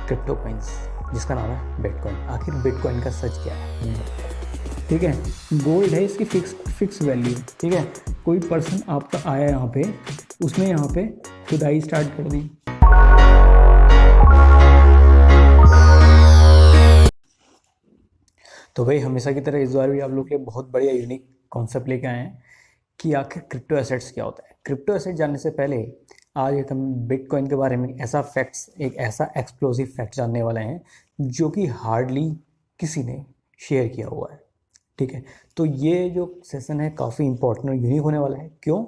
Crypto coins जिसका नाम है बिटकॉइन। आखिर बिटकॉइन का सच क्या है? ठीक है, गोल्ड है इसकी फिक्स वैल्यू। ठीक है, कोई पर्सन आपका आया यहाँ पे, उसने यहाँ पे खुदाई स्टार्ट कर दी। तो भाई हमेशा की तरह इस बार भी आप लोग के लिए बहुत बढ़िया यूनिक कॉन्सेप्ट लेके आए हैं कि आखिर क्रिप्टो एसेट्स क्या होता है। क्रिप्टो एसेट जानने से पहले आज एक हम बिटकॉइन के बारे में एक ऐसा एक्सप्लोसिव फैक्ट जानने वाले हैं जो कि हार्डली किसी ने शेयर किया हुआ है। ठीक है, तो ये जो सेशन है काफ़ी इंपॉर्टेंट और यूनिक होने वाला है। क्यों?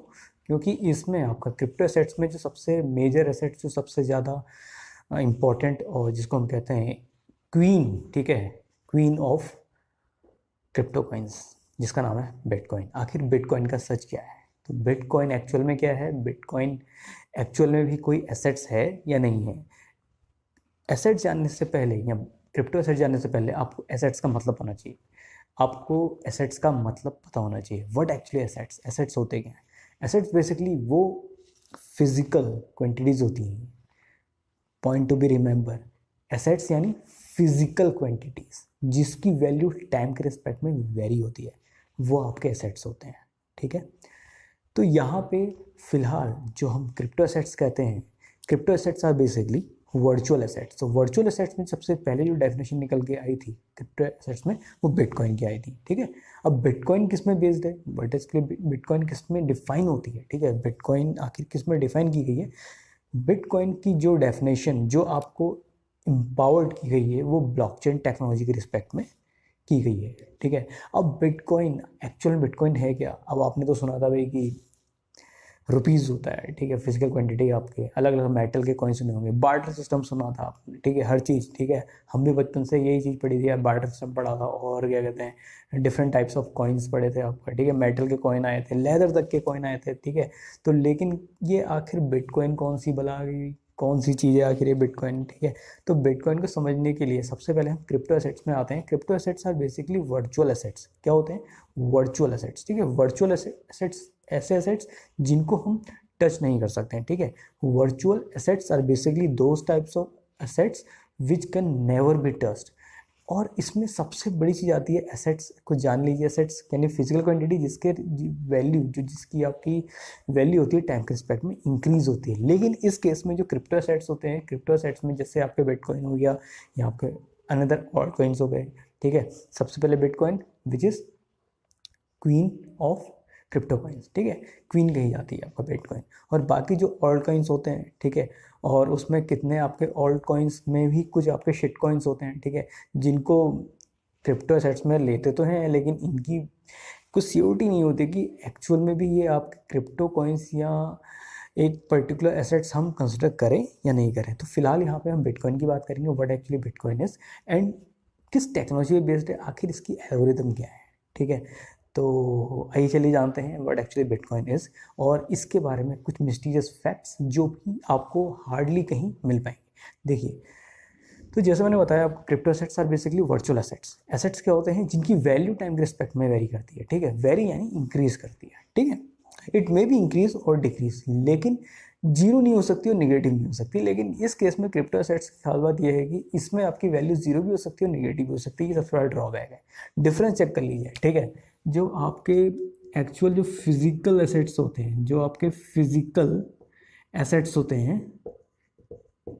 क्योंकि इसमें आपका क्रिप्टो एसेट्स में जो सबसे मेजर एसेट्स, जो सबसे ज़्यादा इम्पॉर्टेंट और जिसको हम कहते हैं क्वीन, ठीक है, क्वीन ऑफ क्रिप्टो कॉइन्स जिसका नाम है बिटकॉइन। आखिर बिटकॉइन का सच क्या है? तो बिटकॉइन एक्चुअल में क्या है? बिटकॉइन एक्चुअल में भी कोई एसेट्स है या नहीं है? एसेट जानने से पहले या क्रिप्टो एसेट जानने से पहले आपको एसेट्स का मतलब होना चाहिए। आपको एसेट्स का मतलब पता होना चाहिए। What actually assets? एसेट्स होते क्या हैं? एसेट्स बेसिकली वो फिजिकल क्वांटिटीज होती हैं। Point to be remember, assets यानी फिजिकल क्वांटिटीज जिसकी वैल्यू टाइम के रिस्पेक्ट में वेरी होती है, वो आपके एसेट्स होते हैं। ठीक है, तो यहाँ पे फिलहाल जो हम क्रिप्टो एसेट्स कहते हैं, crypto assets are basically virtual assets. तो वर्चुअल एसेट्स में सबसे पहले जो डेफिनेशन निकल के आई थी क्रिप्टो एसेट्स में, वो बिटकॉइन की आई थी। ठीक है, अब बिटकॉइन किस में बेस्ड है? बिटकॉइन किस में डिफाइन होती है? ठीक है, बिटकॉइन आखिर किस में डिफाइन की गई है? बिटकॉइन की जो डेफिनेशन जो आपको एम्पावर्ड की गई है वो ब्लॉकचेन टेक्नोलॉजी के रिस्पेक्ट में की गई है। ठीक है, अब बिटकॉइन एक्चुअल बिटकॉइन है क्या? अब आपने तो सुना था भाई कि रुपीज़ होता है। ठीक है, फिजिकल क्वांटिटी आपके अलग अलग मेटल के कॉइन सुने होंगे। बार्टर सिस्टम सुना था आपने। ठीक है, हर चीज़। ठीक है, हम भी बचपन से यही चीज़ पढ़ी थी, बार्टर सिस्टम पढ़ा था। और क्या कहते हैं, डिफरेंट टाइप्स ऑफ कॉइन्स पढ़े थे आपका। ठीक है, मेटल के कॉइन आए थे, लेदर तक के कॉइन आए थे। ठीक है, तो लेकिन ये आखिर बिटकॉइन कौन सी बला गई, कौन सी चीज़ है आखिर ये बिटकॉइन? ठीक है, तो बिटकॉइन को समझने के लिए सबसे पहले हम क्रिप्टो एसेट्स में आते हैं। Crypto assets are basically virtual assets. क्या होते हैं? Virtual assets. ठीक है, वर्चुअल एसेट्स ऐसे एसेट्स जिनको हम टच नहीं कर सकते हैं। ठीक है, virtual assets are basically those types of assets which can never be touched. और इसमें सबसे बड़ी चीज़ आती है एसेट्स को जान लीजिए। एसेट्स यानी फिजिकल क्वांटिटी जिसके वैल्यू जिसकी आपकी वैल्यू होती है टाइम के रिस्पेक्ट में इंक्रीज होती है। लेकिन इस केस में जो क्रिप्टो एसेट्स होते हैं, क्रिप्टो एसेट्स में जैसे आपके बिटकॉइन हो गया या आपके अनदर ऑल्ट कॉइन्स हो गए। ठीक है, सबसे पहले bitcoin which is queen of crypto coins. ठीक है, क्वीन कही जाती है आपका बिटकॉइन। और बाकी जो ऑल्ट कॉइन्स होते हैं, ठीक है, और उसमें कितने आपके ऑल्ट कॉइन्स में भी कुछ आपके शिट कॉइन्स होते हैं। ठीक है, जिनको क्रिप्टो एसेट्स में लेते तो हैं लेकिन इनकी कुछ सियोरिटी नहीं होती कि एक्चुअल में भी ये आपके क्रिप्टो कॉइन्स या एक पर्टिकुलर एसेट्स हम कंसिडर करें या नहीं करें। तो फिलहाल यहाँ पे हम बिटकॉइन की बात करेंगे, what actually bitcoin is and किस टेक्नोलॉजी बेस्ड है, आखिर इसकी एल्गोरिथम क्या है। ठीक है, तो आइए चलिए जानते हैं व्हाट एक्चुअली बिटकॉइन इज़ और इसके बारे में कुछ मिस्टीरियस फैक्ट्स जो कि आपको हार्डली कहीं मिल पाएंगे। देखिए, तो जैसे मैंने बताया आपको crypto assets are basically virtual assets. Assets क्या होते हैं? जिनकी वैल्यू टाइम के रिस्पेक्ट में वेरी करती है। ठीक है, वेरी यानी इंक्रीज करती है। ठीक है, इट मे बी इंक्रीज और डिक्रीज, लेकिन जीरो नहीं हो सकती और निगेटिव नहीं हो सकती। लेकिन इस केस में क्रिप्टो एसेट्स की खास बात यह है कि इसमें आपकी वैल्यू जीरो भी हो सकती है और निगेटिव भी हो सकती है। ये सबसे बड़ा ड्रॉबैक है। डिफरेंस चेक कर लीजिए। ठीक है, जो आपके एक्चुअल जो फिजिकल एसेट्स होते हैं, जो आपके फिजिकल एसेट्स होते हैं,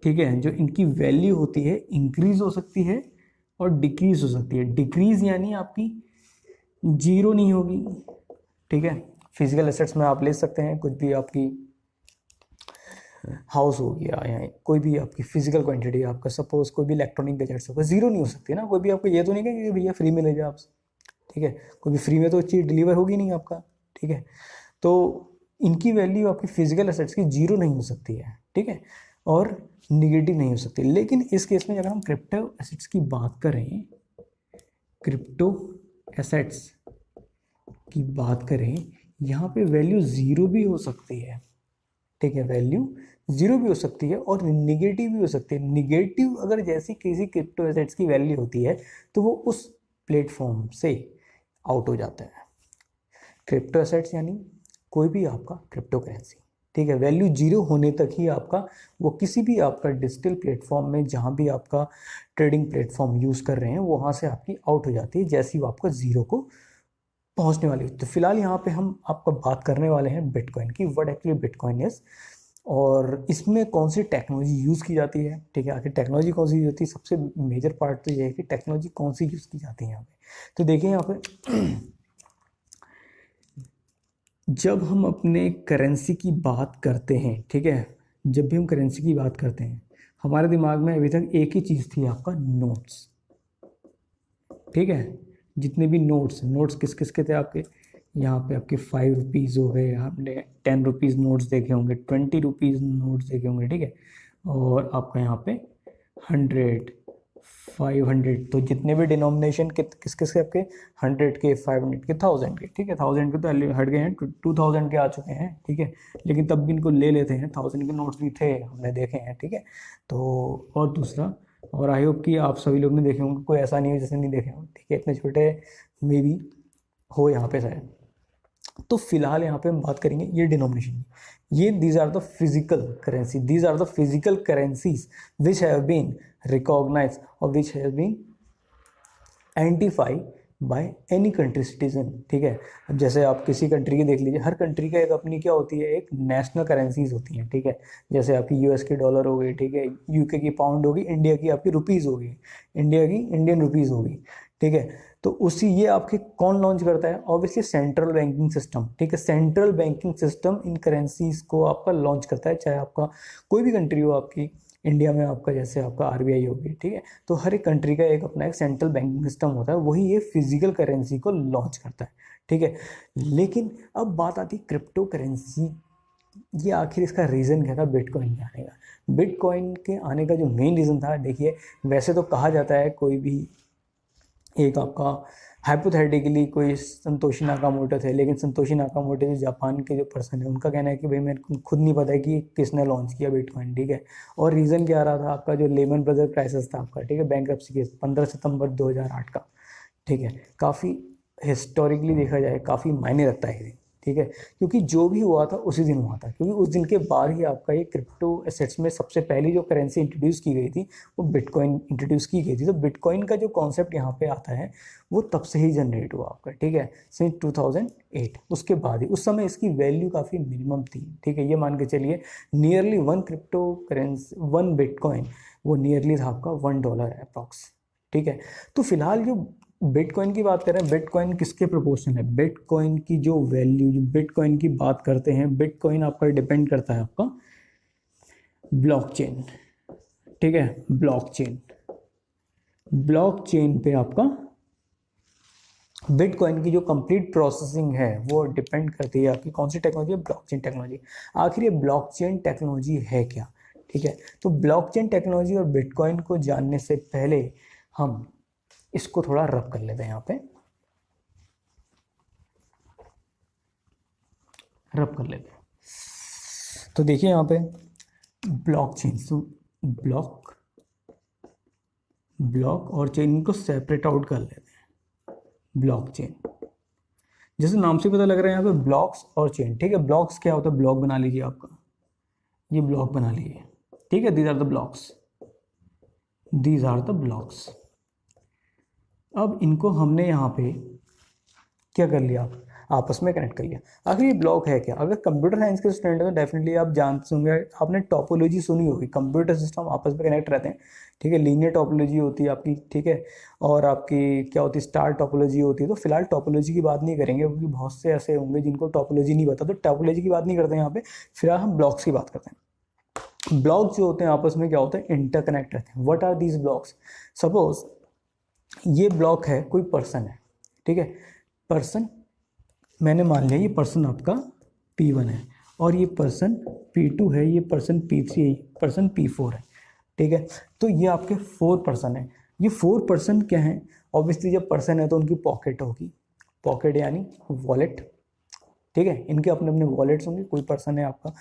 ठीक है, जो इनकी वैल्यू होती है इंक्रीज हो सकती है और डिक्रीज हो सकती है। डिक्रीज यानी आपकी जीरो नहीं होगी। ठीक है, फिजिकल एसेट्स में आप ले सकते हैं कुछ भी, आपकी हाउस हो गया या कोई भी आपकी फिजिकल क्वांटिटी, आपका सपोज कोई भी इलेक्ट्रॉनिक गैजेट्स होगा, जीरो नहीं हो सकती ना। कोई भी आपको ये तो नहीं कहेगा कि भैया फ्री में ले जाओ आपसे। ठीक है, कोई भी फ्री में तो चीज़ डिलीवर होगी नहीं आपका। ठीक है, तो इनकी वैल्यू आपकी फिजिकल एसेट्स की जीरो नहीं हो सकती है। ठीक है, और निगेटिव नहीं हो सकती। लेकिन इस केस में अगर हम क्रिप्टो एसेट्स की बात करें, क्रिप्टो एसेट्स की बात करें, यहाँ पे वैल्यू जीरो भी हो सकती है। ठीक है, वैल्यू जीरो भी हो सकती है और निगेटिव भी हो सकती है। निगेटिव अगर जैसी किसी क्रिप्टो एसेट्स की वैल्यू होती है तो वो उस प्लेटफॉर्म से आउट हो जाता है। क्रिप्टो एसेट्स यानी कोई भी आपका क्रिप्टो करेंसी। ठीक है, वैल्यू 0 होने तक ही आपका वो किसी भी आपका डिजिटल प्लेटफॉर्म में जहाँ भी आपका ट्रेडिंग प्लेटफॉर्म यूज़ कर रहे हैं वहाँ से आपकी आउट हो जाती है जैसे ही वो आपका 0 को पहुँचने वाली है। तो फिलहाल यहाँ पे हम आपका बात करने वाले हैं बिटकॉइन की, व्हाट एक्चुअली बिटकॉइन इज, और इसमें कौन सी टेक्नोलॉजी यूज़ की जाती है। ठीक है, आखिर टेक्नोलॉजी कौन सी यूज़ होती है, सबसे मेजर पार्ट तो ये है कि टेक्नोलॉजी कौन सी यूज़ की जाती है यहाँ पे। तो देखिए यहाँ पे जब हम अपने करेंसी की बात करते हैं, ठीक है, जब भी हम करेंसी की बात करते हैं हमारे दिमाग में अभी तक एक ही चीज़ थी, आपका नोट्स। ठीक है, जितने भी नोट्स किस किस के थे आपके, यहाँ पे आपके 5 रुपीज़ हो गए, आपने 10 रुपीज़ नोट्स देखे होंगे, 20 रुपीज़ नोट्स देखे होंगे। ठीक है, और आपका यहाँ पे 100, 500, तो जितने भी डिनोमिनेशन के किस किस के आपके 100 के, 500 के, 1000 के। ठीक है, 1000 के तो हट गए हैं, 2000 के आ चुके हैं। ठीक है, लेकिन तब भी इनको ले लेते हैं, 1000 के नोट्स भी थे, हमने देखे हैं। ठीक है, तो और दूसरा, और आई होप कि आप सभी लोग ने देखे होंगे, कोई ऐसा नहीं है जैसे नहीं देखे होंगे। ठीक है, इतने छोटे मे बी हो यहाँ पे शायद। तो फिलहाल यहाँ पे हम बात करेंगे ये डिनोमिनेशन, ये these are the physical currency, these are the physical currencies which have been recognise और which have been identify by any country citizen. ठीक है, अब जैसे आप किसी कंट्री की देख लीजिए, हर कंट्री का एक अपनी क्या होती है, एक नेशनल करेंसीज होती हैं। ठीक है, जैसे आपकी यूएस की डॉलर हो गई, ठीक है, यूके की पाउंड होगी, इंडिया की आपकी रुपीज़ होगी, इंडिया की इंडियन रुपीज़ होगी। ठीक है, तो उसी ये आपके कौन लॉन्च करता है, ऑब्वियसली सेंट्रल बैंकिंग सिस्टम। ठीक है, central banking system in currencies को आपका लॉन्च करता है, चाहे आपका कोई भी कंट्री हो, आपकी इंडिया में आपका जैसे आपका आरबीआई होगी। ठीक है, तो हर एक कंट्री का एक अपना एक सेंट्रल बैंकिंग सिस्टम होता है, वही ये फिजिकल करेंसी को लॉन्च करता है। ठीक है, लेकिन अब बात आती है क्रिप्टो करेंसी, ये आखिर इसका रीज़न क्या था बिटकॉइन के आने का। बिटकॉइन के आने का जो मेन रीज़न था, देखिए वैसे तो कहा जाता है, कोई भी एक आपका हाइपोथेटिकली कोई संतोषी नाकामोटो थे, लेकिन संतोषी नाकामोटो जो जापान के जो पर्सन है, उनका कहना है कि भाई मेरे को खुद नहीं पता है कि किसने लॉन्च किया बिटकॉइन। ठीक है, और रीज़न क्या आ रहा था, आपका जो लेमन ब्रदर क्राइसिस था आपका, ठीक है, बैंक्रप्सी केस 15 सितंबर 2008 का। ठीक है, काफ़ी हिस्टोरिकली देखा जाए काफ़ी मायने रखता है ये। ठीक है, क्योंकि जो भी हुआ था उसी दिन हुआ था, क्योंकि उस दिन के बाद ही आपका ये क्रिप्टो एसेट्स में सबसे पहली जो करेंसी इंट्रोड्यूस की गई थी वो बिटकॉइन इंट्रोड्यूस की गई थी। तो बिटकॉइन का जो कॉन्सेप्ट यहाँ पे आता है वो तब से ही जनरेट हुआ आपका। ठीक है, सिंस 2008, उसके बाद ही, उस समय इसकी वैल्यू काफ़ी मिनिमम थी। ठीक है, ये मान के चलिए नियरली 1 क्रिप्टो करेंसी 1 बिटकॉइन वो नियरली था आपका $1 अप्रॉक्स। ठीक है, तो फिलहाल जो बिटकॉइन की बात करें, बिटकॉइन किसके प्रोपोर्शन है, बिटकॉइन की जो वैल्यू, जो बिटकॉइन की बात करते हैं, बिटकॉइन आपका डिपेंड करता है आपका ब्लॉकचेन। ठीक है, ब्लॉकचेन पे आपका बिटकॉइन की जो कंप्लीट प्रोसेसिंग है वो डिपेंड करती है आपकी कौन सी टेक्नोलॉजी है, ब्लॉकचेन टेक्नोलॉजी। आखिर ये ब्लॉकचेन टेक्नोलॉजी है क्या। ठीक है, तो ब्लॉकचेन टेक्नोलॉजी और बिटकॉइन को जानने से पहले हम इसको थोड़ा रब कर लेते हैं, यहाँ पे रब कर लेते हैं। तो देखिए यहाँ पे ब्लॉकचेन, तो ब्लॉक और चेन को सेपरेट आउट कर लेते हैं। ब्लॉकचेन जैसे नाम से पता लग रहा है यहाँ पे ब्लॉक्स और चेन। ठीक है, ब्लॉक्स क्या होता है, ब्लॉक बना लीजिए आपका, ये ब्लॉक बना लीजिए। ठीक है, दीज आर द ब्लॉक्स। अब इनको हमने यहाँ पे क्या कर लिया, आपस में कनेक्ट कर लिया। आखिर ये ब्लॉक है क्या, अगर कंप्यूटर साइंस के स्टूडेंट है तो डेफिनेटली आप जानते होंगे, आपने टॉपोलॉजी सुनी होगी, कंप्यूटर सिस्टम आपस में कनेक्ट रहते हैं। ठीक है, लीनियर टॉपोलॉजी होती है आपकी, ठीक है, और आपकी क्या होती है, स्टार टॉपोलॉजी होती है। तो फिलहाल टॉपोलॉजी की बात नहीं करेंगे क्योंकि बहुत से ऐसे होंगे जिनको टॉपोलॉजी नहीं पता, तो टॉपोलॉजी की बात नहीं करते हैं यहाँ पे। फिलहाल हम ब्लॉक्स की बात करते हैं। ब्लॉक्स जो होते हैं आपस में क्या होता है, इंटरकनेक्ट रहते हैं। What are these blocks, suppose ये ब्लॉक है, कोई पर्सन है। ठीक है, पर्सन मैंने मान लिया ये पर्सन आपका P1 है, और ये पर्सन P2 है, ये पर्सन P3 है, पर्सन P4 है। ठीक है, तो ये आपके 4 पर्सन है। ये 4 पर्सन क्या हैं, ऑब्वियसली जब पर्सन है तो उनकी पॉकेट होगी, पॉकेट यानी वॉलेट। ठीक है, इनके अपने अपने वॉलेट्स होंगे, कोई पर्सन है आपका।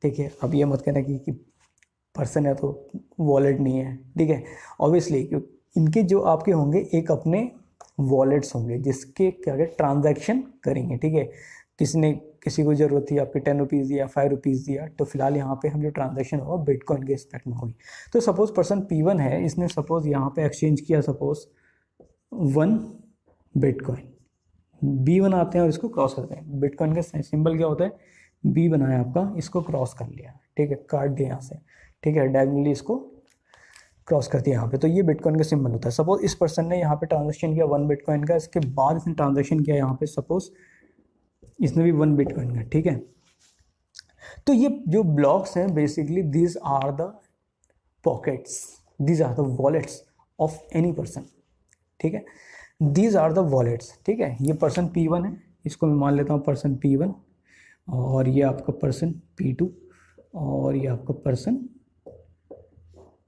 ठीक है, अब ये मत कहना कि पर्सन है तो वॉलेट नहीं है। ठीक है, ऑब्वियसली इनके जो आपके होंगे एक अपने वॉलेट्स होंगे जिसके क्या ट्रांजैक्शन करेंगे। ठीक है, किसी ने किसी को ज़रूरत थी, आपके 10 रुपीज़ दिया, 5 रुपीज़ दिया, तो फिलहाल यहाँ पे हम जो ट्रांजेक्शन होगा बिटकॉइन के रिस्पेक्ट में होगी। तो सपोज पर्सन P1 है, इसने सपोज यहाँ पे एक्सचेंज किया सपोज 1 बिटकॉइन, B1 आते हैं और इसको क्रॉस करते हैं। बिटकॉइन का सिंबल क्या होता है, B बनाया आपका, इसको क्रॉस कर लिया, ठीक है, काट दिया यहाँ से, ठीक है, डायगोनली इसको क्रॉस कर दिया यहाँ पे, तो ये बिटकॉइन का सिंबल होता है। सपोज इस पर्सन ने यहाँ पे ट्रांजेक्शन किया 1 बिटकॉइन का, इसके बाद इसने ट्रांजेक्शन किया यहाँ पे सपोज इसने भी 1 बिटकॉइन का, ठीक है। तो ये जो ब्लॉक्स हैं basically these are the pockets, these are the wallets of any person, ठीक है, दीज आर द वॉलेट्स, ठीक है। ये पर्सन P1 है, इसको मैं मान लेता हूँ पर्सन P1, और ये आपका पर्सन P2, और ये आपका person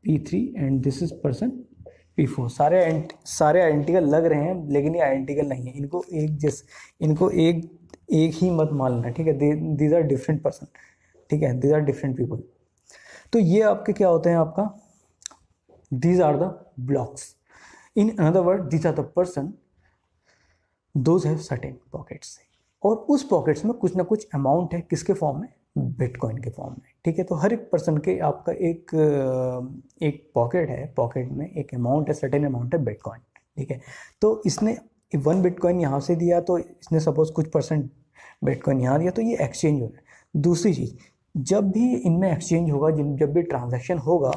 P3 and this is person P4। सारे आइडेंटिकल लग रहे हैं, लेकिन ये आइडेंटिकल नहीं है, इनको एक ही मत मान लेना, ठीक है। दीज आर डिफरेंट पर्सन, ठीक है, दीज आर डिफरेंट पीपल। तो ये आपके क्या होते हैं, आपका these are the blocks. In another word these are the person those have certain pockets, और उस पॉकेट्स में कुछ ना कुछ अमाउंट है, किसके फॉर्म में, बिटकॉइन के फॉर्म में, ठीक है। तो हर एक पर्सन के आपका एक पॉकेट है, पॉकेट में एक अमाउंट है, सर्टेन अमाउंट है बिटकॉइन, ठीक है। तो इसने 1 बिटकॉइन यहाँ से दिया, तो इसने सपोज कुछ परसेंट बिटकॉइन यहाँ दिया, तो ये एक्सचेंज हो रहा है। दूसरी चीज़, जब भी इनमें एक्सचेंज होगा, जब भी ट्रांजैक्शन होगा,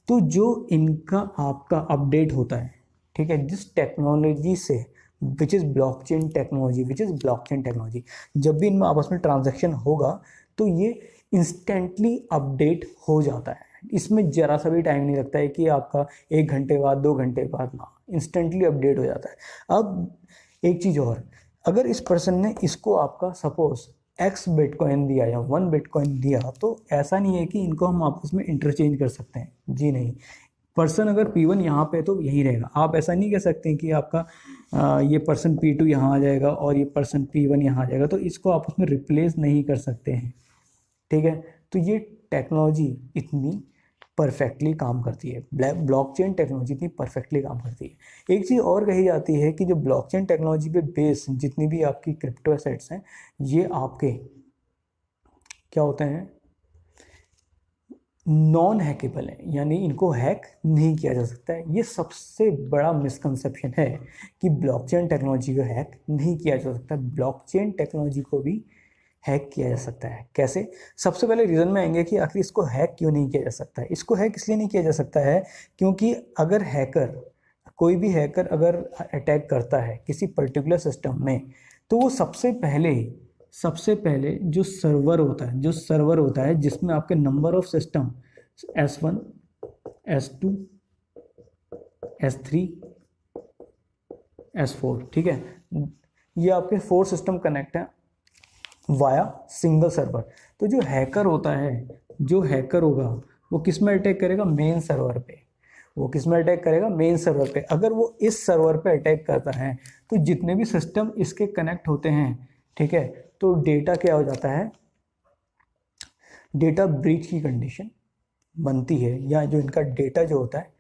तो जो इनका आपका अपडेट होता है, ठीक है, जिस टेक्नोलॉजी से विच इज़ ब्लॉकचेन टेक्नोलॉजी, जब भी इनमें आपस में ट्रांजैक्शन होगा तो ये इंस्टेंटली अपडेट हो जाता है। इसमें ज़रा सा भी टाइम नहीं लगता है कि आपका 1 घंटे बाद, 2 घंटे बाद, ना, इंस्टेंटली अपडेट हो जाता है। अब एक चीज़ और, अगर इस पर्सन ने इसको आपका सपोज X बिटकॉइन दिया या 1 बिटकॉइन दिया, तो ऐसा नहीं है कि इनको हम आपस में इंटरचेंज कर सकते हैं, जी नहीं। पर्सन अगर P1 यहाँ पे तो यहीं रहेगा, आप ऐसा नहीं कह सकते कि आपका ये पर्सन P2 यहाँ आ जाएगा और ये पर्सन P1 यहाँ आ जाएगा, तो इसको आप उसमें रिप्लेस नहीं कर सकते हैं, ठीक है। तो ये टेक्नोलॉजी इतनी परफेक्टली काम करती है, ब्लॉकचेन टेक्नोलॉजी इतनी परफेक्टली काम करती है। एक चीज़ और कही जाती है कि जो ब्लॉकचेन टेक्नोलॉजी पे बेस जितनी भी आपकी क्रिप्टो एसेट्स हैं, ये आपके क्या होते हैं, नॉन हैकेबल है, यानी इनको हैक नहीं किया जा सकता है। ये सबसे बड़ा मिसकंसेप्शन है कि ब्लॉकचेन टेक्नोलॉजी को हैक नहीं किया जा सकता। ब्लॉकचेन टेक्नोलॉजी को भी हैक किया जा सकता है। कैसे? सबसे पहले रीज़न में आएंगे कि आखिर इसको हैक क्यों नहीं किया जा सकता है। इसको हैक इसलिए नहीं किया जा सकता है क्योंकि अगर कोई भी हैकर अगर अटैक करता है किसी पर्टिकुलर सिस्टम में, तो वो सबसे पहले जो सर्वर होता है जिसमें आपके number of system S1, S2, S3, S4, ठीक है, ये आपके 4 सिस्टम कनेक्ट हैं वाया सिंगल सर्वर। तो जो हैकर होगा वो किस में अटैक करेगा? मेन सर्वर पे। अगर वो इस सर्वर पे अटैक करता है तो जितने भी सिस्टम इसके कनेक्ट होते हैं, ठीक है, तो डेटा क्या हो जाता है, डेटा ब्रीच की कंडीशन बनती है, या जो इनका डेटा जो होता है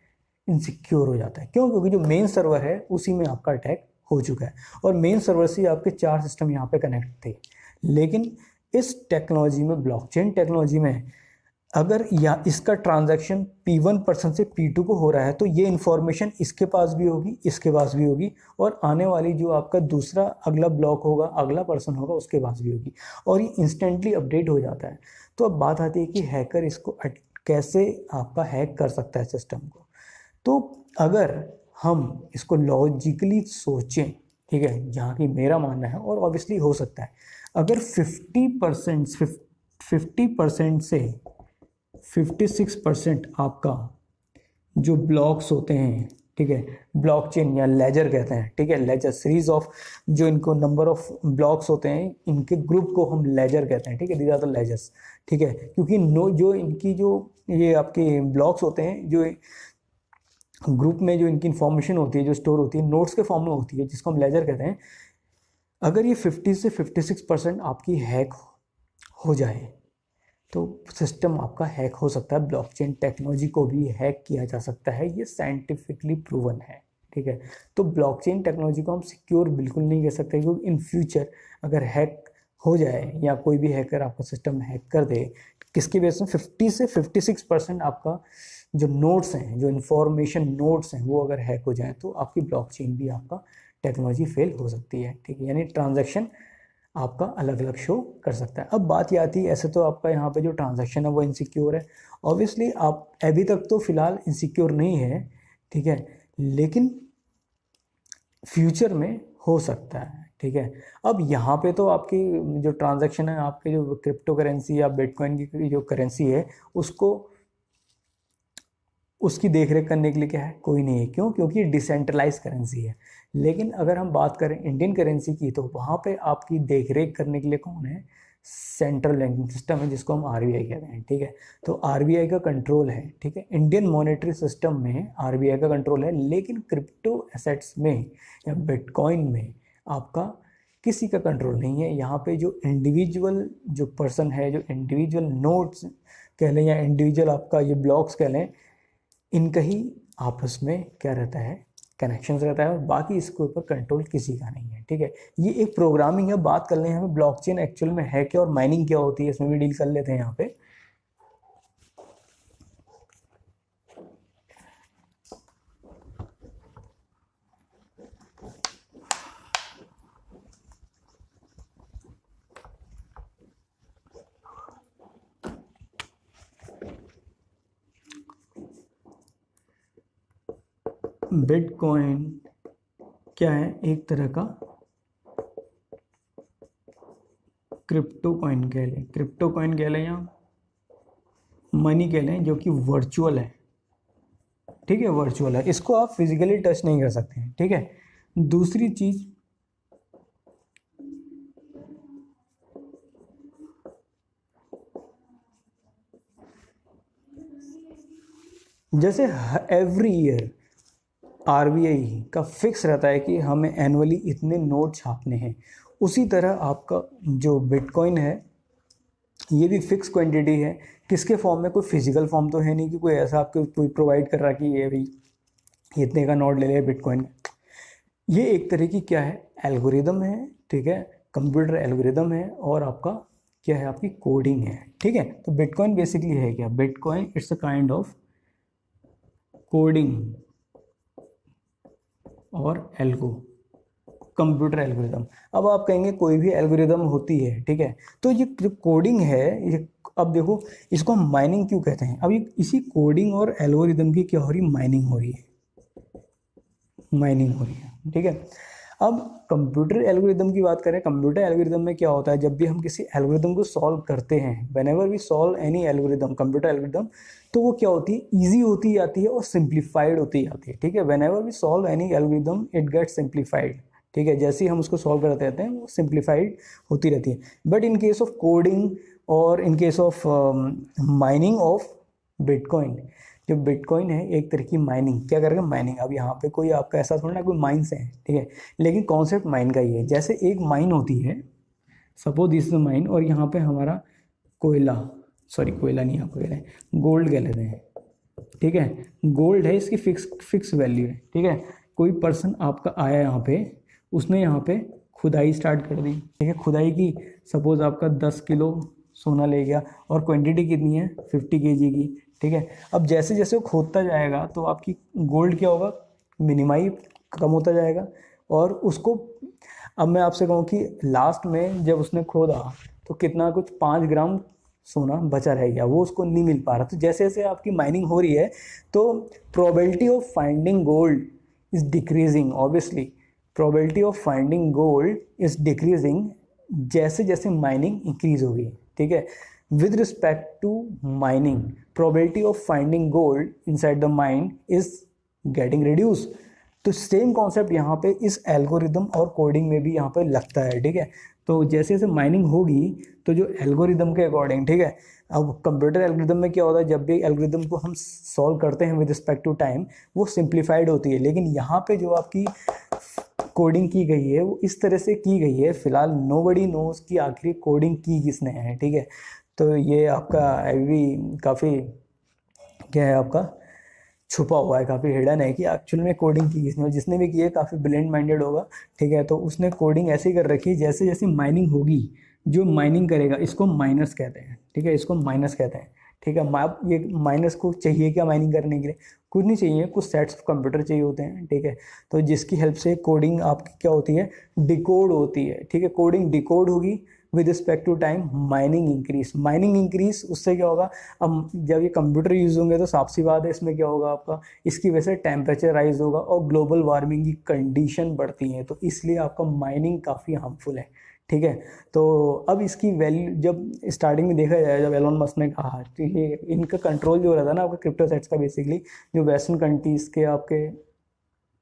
इनसिक्योर हो जाता है। क्यों? क्योंकि जो मेन सर्वर है उसी में आपका अटैक हो चुका है, और मेन सर्वर से आपके 4 सिस्टम यहाँ पे कनेक्ट थे। लेकिन इस टेक्नोलॉजी में, ब्लॉकचेन टेक्नोलॉजी में, अगर या इसका ट्रांजैक्शन P1 पर्सन से P2 को हो रहा है तो ये इन्फॉर्मेशन इसके पास भी होगी, इसके पास भी होगी, और आने वाली जो आपका दूसरा अगला ब्लॉक होगा, अगला पर्सन होगा, उसके पास भी होगी, और ये इंस्टेंटली अपडेट हो जाता है। तो अब बात आती है कि हैकर इसको कैसे आपका हैक कर सकता है सिस्टम को। तो अगर हम इसको लॉजिकली सोचें, ठीक है, जहाँ की मेरा मानना है, और ऑब्वियसली हो सकता है, अगर 50% से 56% आपका जो ब्लॉक्स होते हैं, ठीक है, ब्लॉकचेन या लेजर कहते हैं, ठीक है, लेजर सीरीज ऑफ जो इनको नंबर ऑफ ब्लॉक्स होते हैं, इनके ग्रुप को हम लेजर कहते हैं, ठीक है, दीज आर द लेजर्स, ठीक है, क्योंकि जो ये आपके ब्लॉक्स होते हैं, जो ग्रुप में जो इनकी इंफॉर्मेशन होती है, जो स्टोर होती है, नोट्स के फॉर्म में होती है, जिसको हम लेजर कहते हैं। अगर ये 50 से 56% आपकी हैक हो जाए तो सिस्टम आपका हैक हो सकता है। ब्लॉकचेन टेक्नोलॉजी को भी हैक किया जा सकता है, ये साइंटिफिकली प्रूवन है, ठीक है। तो ब्लॉकचेन टेक्नोलॉजी को हम सिक्योर बिल्कुल नहीं कह सकते, क्योंकि इन फ्यूचर अगर हैक हो जाए या कोई भी हैकर आपका सिस्टम हैक कर दे, किसकी वजह से 50 से 56% आपका जो नोड्स हैं, जो इंफॉर्मेशन नोड्स हैं, वो अगर हैक हो जाए तो आपकी ब्लॉकचेन भी, आपका टेक्नोलॉजी फेल हो सकती है। ठीक है, यानी ट्रांजैक्शन आपका अलग अलग शो कर सकता है। अब बात ये आती है, ऐसे तो आपका यहाँ पे जो ट्रांजैक्शन है वो इनसिक्योर है, ऑब्वियसली आप अभी तक तो फिलहाल इनसिक्योर नहीं है, ठीक है, लेकिन फ्यूचर में हो सकता है। ठीक है, अब यहाँ पे तो आपकी जो ट्रांजैक्शन है, आपके जो क्रिप्टो करेंसी या बिटकॉइन की जो करेंसी है, उसकी देखरेख करने के लिए क्या है, कोई नहीं है। क्यों? क्योंकि डिसेंट्रलाइज करेंसी है। लेकिन अगर हम बात करें इंडियन करेंसी की, तो वहाँ पे आपकी देखरेख करने के लिए कौन है? सेंट्रल बैंकिंग सिस्टम है, जिसको हम आरबीआई कहते हैं। ठीक है, तो आरबीआई का कंट्रोल है। ठीक है, इंडियन मॉनेटरी सिस्टम में आरबीआई का कंट्रोल है, लेकिन क्रिप्टो एसेट्स में या बिटकॉइन में आपका किसी का कंट्रोल नहीं है। यहाँ पे जो इंडिविजुअल जो पर्सन है, जो इंडिविजुअल नोट्स कह लें या इंडिविजुअल आपका ये ब्लॉक्स कह लें, इनका ही आपस में क्या रहता है, कनेक्शंस रहता है, और बाकी इसके ऊपर कंट्रोल किसी का नहीं है। ठीक है, ये एक प्रोग्रामिंग है। बात कर लें हमें ब्लॉकचेन एक्चुअल में है क्या और माइनिंग क्या होती है, इसमें भी डील कर लेते हैं यहाँ पे। बिटकॉइन क्या है? एक तरह का क्रिप्टो कॉइन कह लें, क्रिप्टो कॉइन कह लें या मनी कह लें, जो कि वर्चुअल है। ठीक है, वर्चुअल है, इसको आप फिजिकली टच नहीं कर सकते हैं। ठीक है, दूसरी चीज, जैसे एवरी ईयर आरबीआई का फिक्स रहता है कि हमें एनुअली इतने नोट छापने हैं, उसी तरह आपका जो बिटकॉइन है ये भी फिक्स क्वांटिटी है। किसके फॉर्म में? कोई फिजिकल फॉर्म तो है नहीं कि कोई ऐसा आपको कोई प्रोवाइड कर रहा है कि ये भाई इतने का नोट ले ले बिटकॉइन। ये एक तरह की क्या है, एल्गोरिदम है। ठीक है, कंप्यूटर एल्गोरिदम है, और आपका क्या है, आपकी कोडिंग है। ठीक है, तो बिटकॉइन बेसिकली है क्या? Bitcoin it's a kind of coding और एल्गो, कंप्यूटर एल्गोरिदम। अब आप कहेंगे कोई भी एल्गोरिदम होती है, ठीक है, तो ये जो कोडिंग है, ये अब देखो इसको हम माइनिंग क्यों कहते हैं? अब ये इसी कोडिंग और एल्गोरिदम की क्या हो रही, माइनिंग हो रही है, माइनिंग हो रही है। ठीक है, अब कंप्यूटर एल्गोरिदम की बात करें, कंप्यूटर एल्गोरिदम में क्या होता है, जब भी हम किसी एल्गोरिदम को सॉल्व करते हैं, whenever we solve any algorithm, computer algorithm, तो वो क्या होती है, ईजी होती जाती है और सिंप्लीफाइड होती जाती है। ठीक है, whenever we solve any algorithm it gets simplified. ठीक है, जैसे ही हम उसको सॉल्व करते रहते हैं वो सिंप्लीफाइड होती रहती है। But in case of coding और in case of mining of bitcoin, जो बिटकॉइन है एक तरह की माइनिंग, क्या करेगा, माइनिंग। अब यहाँ पे कोई आपका ऐसा थोड़ा ना कोई माइंस है, ठीक है, लेकिन कॉन्सेप्ट माइन का ही है। जैसे एक माइन होती है, सपोज दिस इज माइन, और यहाँ पे हमारा कोयला, सॉरी कोयला नहीं, आपको कह रहे हैं गोल्ड कह लेते हैं। ठीक है, गोल्ड है, इसकी फिक्स वैल्यू है। ठीक है, कोई पर्सन आपका आया यहाँ पे, उसने यहाँ पे खुदाई स्टार्ट कर दी। ठीक है, खुदाई की, सपोज आपका 10 किलो सोना ले गया, और क्वांटिटी कितनी है, 50 kg की। ठीक है, अब जैसे जैसे वो खोदता जाएगा तो आपकी गोल्ड क्या होगा, मिनिमाइज कम होता जाएगा, और उसको, अब मैं आपसे कहूँ कि लास्ट में जब उसने खोदा तो कितना, कुछ 5 ग्राम सोना बचा रह गया, वो उसको नहीं मिल पा रहा। तो जैसे जैसे आपकी माइनिंग हो रही है तो probability of finding gold is decreasing, obviously probability of finding gold is decreasing जैसे जैसे माइनिंग इंक्रीज होगी। ठीक है, with respect to mining, probability of finding gold inside the mine is getting reduced। तो सेम कॉन्सेप्ट यहाँ पे इस algorithm और कोडिंग में भी यहाँ पे लगता है। ठीक है, तो जैसे जैसे माइनिंग होगी तो जो एल्गोरिदम के अकॉर्डिंग, ठीक है, अब कंप्यूटर एल्गोरिदम में क्या होता है, जब भी एल्गोरिदम को हम सॉल्व करते हैं विद रिस्पेक्ट टू टाइम, वो सिंप्लीफाइड होती है। लेकिन यहाँ पे जो आपकी कोडिंग की गई है वो इस तरह से की गई है, फिलहाल नोबडी नोज कि आखिर कोडिंग की किसने है। ठीक है, तो ये आपका अभी काफ़ी क्या है, आपका छुपा हुआ है, काफ़ी हिडन है कि एक्चुअल में कोडिंग की किसने, जिसने भी की है काफ़ी ब्रिलियंट माइंडेड होगा। ठीक है, तो उसने कोडिंग ऐसे ही कर रखी है, जैसे जैसे माइनिंग होगी जो माइनिंग करेगा इसको माइनर्स कहते हैं, ठीक है, इसको माइनर्स कहते हैं, ठीक है। आप ये माइनर्स को चाहिए क्या माइनिंग करने के लिए? कुछ नहीं चाहिए, कुछ सेट्स ऑफ कंप्यूटर चाहिए होते हैं, ठीक है। तो जिसकी हेल्प से कोडिंग आपकी क्या होती है, डिकोड होती है, ठीक है। कोडिंग डिकोड होगी with respect to time, mining increase उससे क्या होगा, अब जब ये कंप्यूटर यूज होंगे तो साफ सी बात है इसमें क्या होगा आपका, इसकी वजह से टेम्परेचर राइज होगा और ग्लोबल वार्मिंग की कंडीशन बढ़ती है, तो इसलिए आपका माइनिंग काफ़ी हार्मफुल है, ठीक है। तो अब इसकी वैल्यू जब स्टार्टिंग में देखा जाए, जब एलोन मस्क ने कहा, ठीक है, इनका कंट्रोल जो रहता है ना आपका क्रिप्टो सेट्स का, बेसिकली जो वेस्टर्न कंट्रीज के आपके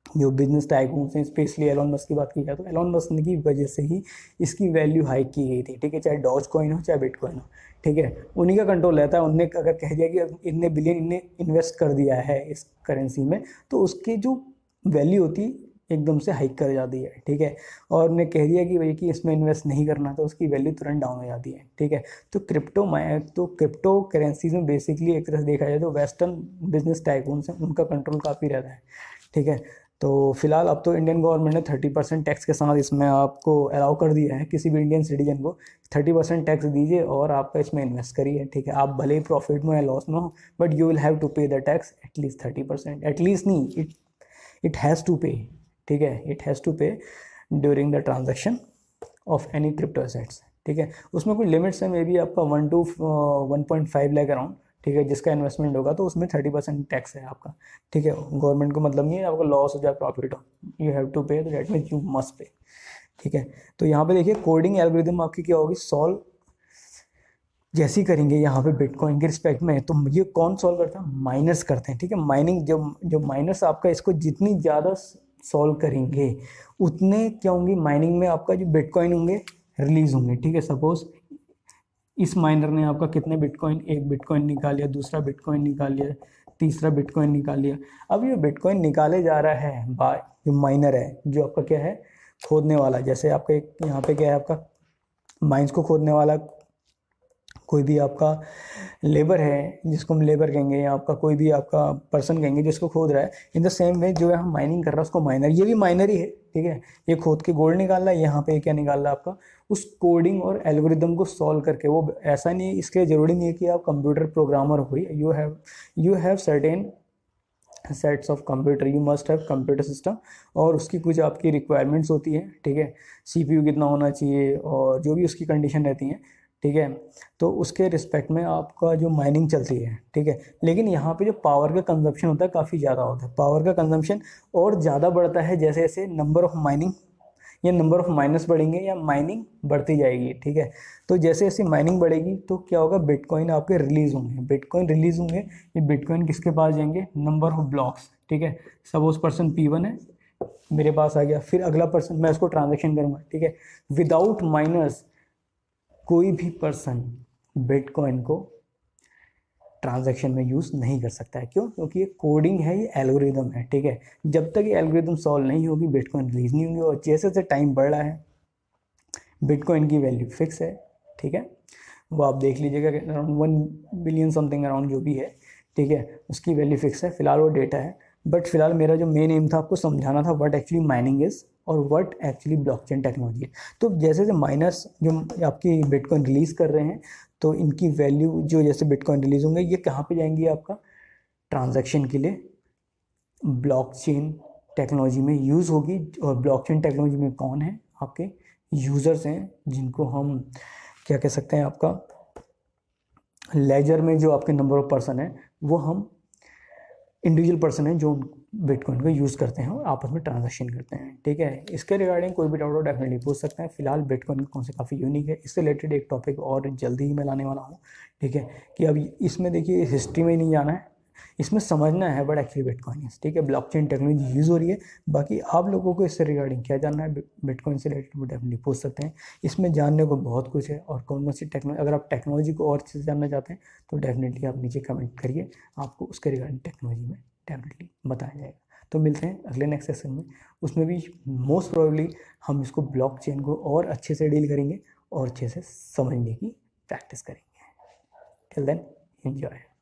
जो बिजनेस टाइकून्स हैं, स्पेशली एलोन मस्क की बात की जाए तो एलोन मस्क की वजह से ही इसकी वैल्यू हाइक की गई थी, ठीक है। चाहे डॉज कॉइन हो चाहे बिटकॉइन हो, ठीक है, उन्हीं का कंट्रोल रहता है। उनने अगर कह दिया कि इतने बिलियन इनने इन्वेस्ट कर दिया है इस करेंसी में, तो उसकी जो वैल्यू होती एकदम से हाइक कर जाती है, ठीक है। और उन्हें कह दिया कि भाई कि इसमें इन्वेस्ट नहीं करना, तो उसकी वैल्यू तुरंत डाउन हो जाती है, ठीक है। तो क्रिप्टो करेंसीज में बेसिकली एक तरह से देखा जाए तो वेस्टर्न बिजनेस टाइकून्स हैं, उनका कंट्रोल काफ़ी रहता है, ठीक है। तो फिलहाल अब तो इंडियन गवर्नमेंट ने 30% टैक्स के साथ इसमें आपको अलाउ कर दिया है, किसी भी इंडियन सिटीजन को 30% टैक्स दीजिए और आपका इसमें इन्वेस्ट करिए, ठीक है। आप भले ही प्रॉफिट में या लॉस में हो, but you will have to pay the tax at least 30%, at least नहीं, इट हैज़ टू पे, ठीक है, it has to pay during the transaction of any crypto assets, ठीक है। उसमें कोई लिमिट्स है, मे बी आपका 1 to 1.5 लाख अराउंड, ठीक है, जिसका इन्वेस्टमेंट होगा तो उसमें 30% टैक्स है आपका, ठीक है। गवर्नमेंट को मतलब नहीं है आपको लॉस हो जाए प्रॉफिट हो, यू हैव टू पे, that means you must pay, ठीक है। तो यहाँ पे देखिए कोडिंग एल्गोरिदम आपकी क्या होगी, सॉल्व जैसी करेंगे यहाँ पे बिटकॉइन के रिस्पेक्ट में, तो ये कौन सॉल्व करता है, माइनर्स करते हैं, ठीक है। माइनिंग जो माइनर्स आपका इसको जितनी ज़्यादा सॉल्व करेंगे उतने क्या होंगी, माइनिंग में आपका जो बिटकॉइन होंगे रिलीज होंगे, ठीक है। सपोज इस माइनर ने आपका कितने बिटकॉइन, एक बिटकॉइन निकाल लिया, दूसरा बिटकॉइन निकाल लिया, तीसरा बिटकॉइन निकाल लिया। अब ये बिटकॉइन निकाले जा रहा है बाय जो माइनर है, जो आपका क्या है, खोदने वाला। जैसे आपका एक यहाँ पे क्या है, आपका माइंस को खोदने वाला कोई भी आपका लेबर है, जिसको हम लेबर कहेंगे, या आपका कोई भी आपका पर्सन कहेंगे जिसको खोद रहा है, इन द सेम वे जो यहाँ माइनिंग कर रहा है उसको माइनर, ये भी माइनर ही है, ठीक है। ये खोद के गोल्ड निकाल रहा है, यहाँ पे क्या निकाल रहा है आपका, उस कोडिंग और एल्गोरिदम को सॉल्व करके। वो ऐसा नहीं है, इसके लिए जरूरी नहीं है कि आप कंप्यूटर प्रोग्रामर हो, you have certain sets of computer, you must have computer system, और उसकी कुछ आपकी रिक्वायरमेंट्स होती है, ठीक है। सीपीयू कितना होना चाहिए और जो भी उसकी कंडीशन रहती है, ठीक है। तो उसके रिस्पेक्ट में आपका जो माइनिंग चलती है, ठीक है। लेकिन यहाँ पे जो पावर का कंजम्पशन होता है काफ़ी ज़्यादा होता है, पावर का कंजम्पशन और ज़्यादा बढ़ता है जैसे जैसे नंबर ऑफ माइनिंग या नंबर ऑफ माइनर्स बढ़ेंगे या माइनिंग बढ़ती जाएगी, ठीक है। तो जैसे जैसे माइनिंग बढ़ेगी तो क्या होगा, बिटकॉइन आपके रिलीज होंगे, बिटकॉइन रिलीज होंगे, ये बिटकॉइन किसके पास जाएंगे, नंबर ऑफ ब्लॉक्स, ठीक है। सपोज पर्सन P1 है, मेरे पास आ गया, फिर अगला पर्सन, मैं उसको ट्रांजेक्शन करूँगा, ठीक है। विदाउट माइनर्स कोई भी पर्सन बिटकॉइन को ट्रांजैक्शन में यूज़ नहीं कर सकता है। क्यों? क्योंकि ये कोडिंग है, ये एल्गोरिदम है, ठीक है। जब तक ये एल्गोरिदम सॉल्व नहीं होगी बिटकॉइन रिलीज नहीं होंगे, और जैसे जैसे टाइम बढ़ रहा है बिटकॉइन की वैल्यू फिक्स है, ठीक है। वो आप देख लीजिएगा अराउंड 1 बिलियन समथिंग अराउंड जो भी है, ठीक है, उसकी वैल्यू फिक्स है। फिलहाल वो डेटा है, बट फिलहाल मेरा जो मेन एम था आपको समझाना था व्हाट एक्चुअली माइनिंग इज़ और व्हाट एक्चुअली ब्लॉकचेन टेक्नोलॉजी है। तो जैसे जैसे माइनर्स जो आपकी बिटकॉइन रिलीज़ कर रहे हैं, तो इनकी वैल्यू जो जैसे बिटकॉइन रिलीज होंगे, ये कहाँ पे जाएंगी, आपका ट्रांजैक्शन के लिए ब्लॉकचेन टेक्नोलॉजी में यूज़ होगी। और ब्लॉकचेन टेक्नोलॉजी में कौन है, आपके यूज़र्स हैं, जिनको हम क्या कह सकते हैं, आपका लेजर में जो आपके नंबर ऑफ पर्सन है, वो हम इंडिविजुअल पर्सन है जो बिटकॉइन को यूज़ करते हैं और आपस में ट्रांजैक्शन करते हैं, ठीक है। इसके रिगार्डिंग कोई भी डाउट हो डेफिनेटली पूछ सकते हैं। फिलहाल बिटकॉइन का कौन से काफ़ी यूनिक है, इससे रिलेटेड एक टॉपिक और जल्दी ही मैं लाने वाला हूँ, ठीक है। कि अब इसमें देखिए हिस्ट्री में नहीं जाना है, इसमें समझना है बट एक्चुअली बिटकॉइन, ठीक है, ब्लॉकचेन टेक्नोलॉजी यूज़ हो रही है। बाकी आप लोगों को इससे रिगार्डिंग क्या जानना है बिटकॉइन से रिलेटेड, वो डेफिनेटली पूछ सकते हैं। इसमें जानने को बहुत कुछ है, और कौन कौन सी टेक्नोलॉजी, अगर आप टेक्नोलॉजी को और अच्छे से जानना चाहते हैं तो डेफिनेटली आप नीचे कमेंट करिए, आपको उसके रिगार्डिंग टेक्नोलॉजी में डेफिनेटली बताया जाएगा। तो मिलते हैं अगले नेक्स्ट सेशन में, उसमें भी मोस्ट प्रोबेबली हम इसको ब्लॉकचेन को और अच्छे से डील करेंगे और अच्छे से समझने की प्रैक्टिस करेंगे। Till then enjoy.